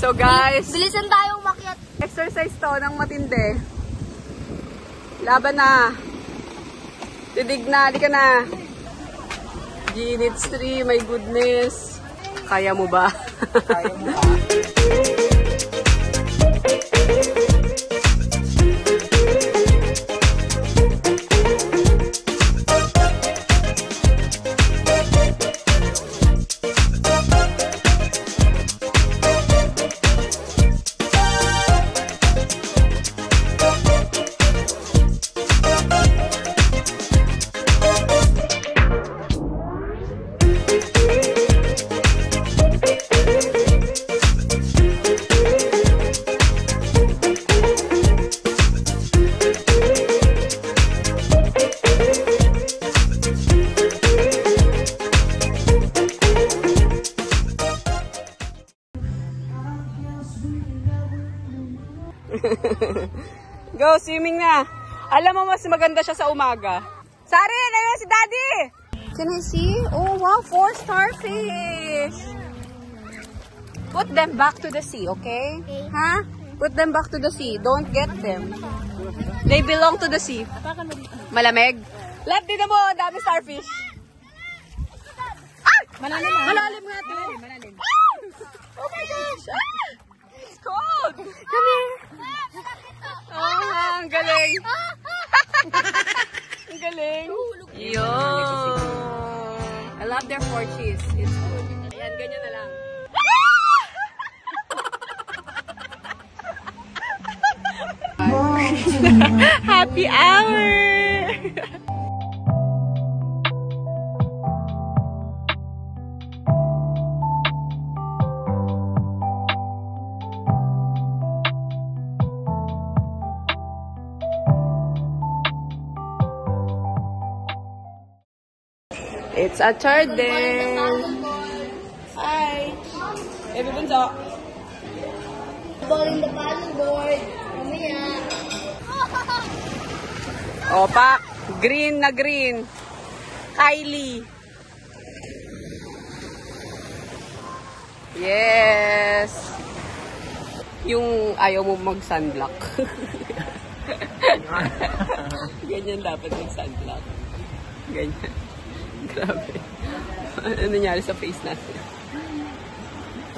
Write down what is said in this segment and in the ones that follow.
So guys, bilisan tayong makyat. Exercise to ng matindi. Laban na. Tidig na, di ka na. G-Units 3, my goodness. Kaya mo ba? Kaya mo ba? Go, swimming na. Alam mo, mas maganda siya sa umaga. Sari, ayun si Daddy! Can I see? Oh, wow, 4 starfish! Put them back to the sea, okay? Huh? Put them back to the sea. Don't get them. They belong to the sea. Malamig? Left din mo, dami starfish. Ah! Malalim, ha? Malalim nga ito. Malalim. Oh my gosh! Ah! It's cold! Come here. Oh, ang galing. Ang galing. Yo. I love their porches. It's good. Ayan, ganyan na lang. Happy hour! It's a third day. Hi. Everyone's up. Balling the paddleboard. Mamaya. Opa, green na green. Kylie. Yes. Yung ayaw mo mag-sunblock. Ganyan dapat mag-sunblock. Ganyan. Grabe. Ano nangyari sa face natin?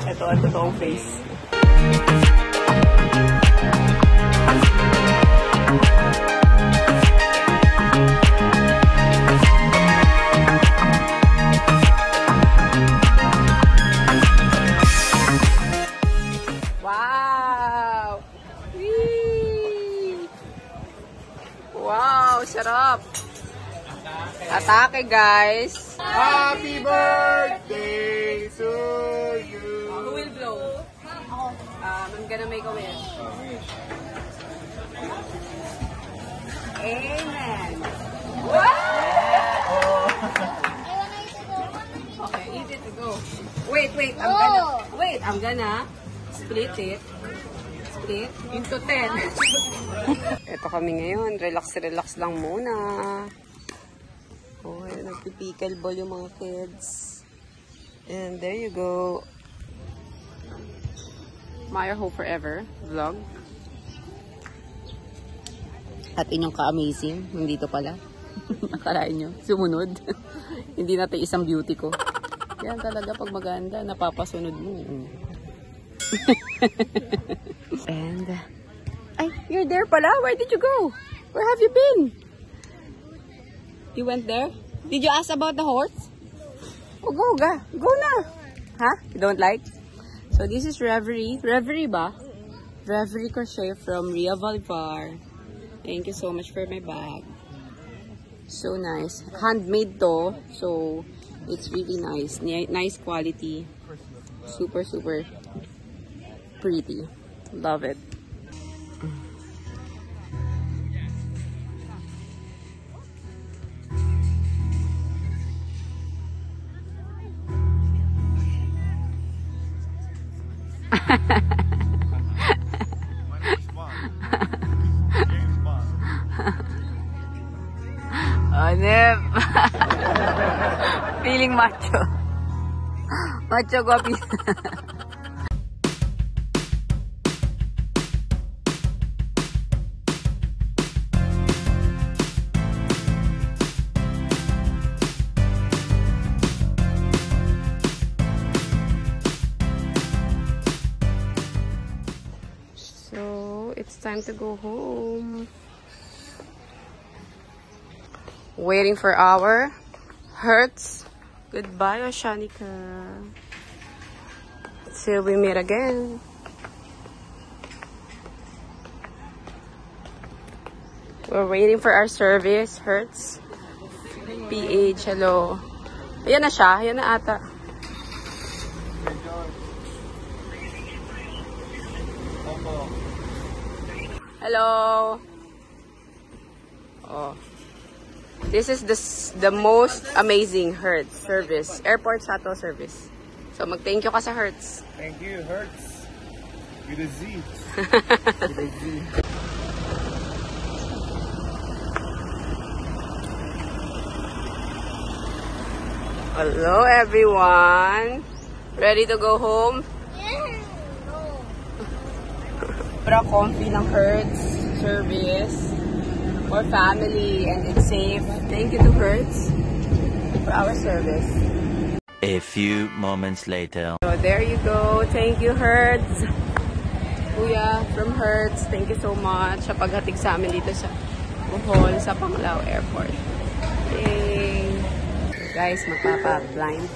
Ito ang totoong face. Wow! Whee! Wow! Sarap! Atake, guys! Happy birthday to you! Who will blow? Ako. I'm gonna make a wish. Amen! Wow! Okay, eat it to go. Wait, I'm gonna split it. Split into 10. Ito kami ngayon. Relax lang muna. Oh, nagpipickle ball yung mga kids. And there you go. Maya Hope Forever vlog. At inyong ka-amazing. Nandito pala. Nakalain nyo. Sumunod. Hindi natin isang beauty ko. Yan talaga pag maganda, napapasunod mo. And, ay, you're there pala? Where did you go? Where have you been? You went there? Did you ask about the horse? Oh, go na. Huh? You don't like? So this is Reverie. Reverie ba? Reverie Crochet from Ria Valvar. Thank you so much for my bag. So nice. Handmade to. So it's really nice. Nice quality. Super pretty. Love it. Yep. Feeling macho. Macho guapi. So, it's time to go home. Waiting for our Hertz. Goodbye, Oshanika. Till we meet again. We're waiting for our service, Hertz. PH, hello. Ayan na siya. Ayan na ata. Hello. Oh. This is the most amazing Hertz service. Airport shuttle service. So, mag-thank you ka sa Hertz. Thank you, Hertz. With a Z. With a Z. Hello, everyone. Ready to go home? Para comfy ng Hertz service for family and it's safe. Thank you to Hertz for our service. A few moments later. So there you go. Thank you, Hertz. Kuya from Hertz, thank you so much sa paghatid sa amin dito sa Bohol, sa Panglao Airport. Yay! Guys, magpapa-blind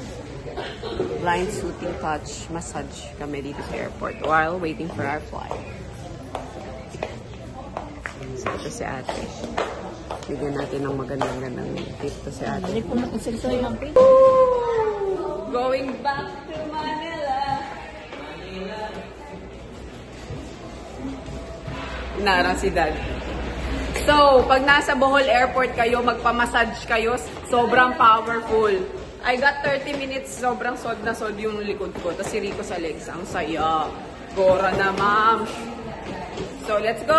soothing touch massage kami dito sa airport while waiting for our flight. So, ito si ate. Bigyan natin ng magandang tip to si ate. Going back to Manila. Narang si Dad. So, pag nasa Bohol Airport kayo, magpamassage kayo, sobrang powerful. I got 30 minutes, sobrang sod na sod yung likod ko. Tapos si Rico sa legs, ang saya. Gora na, ma'am. So, let's go!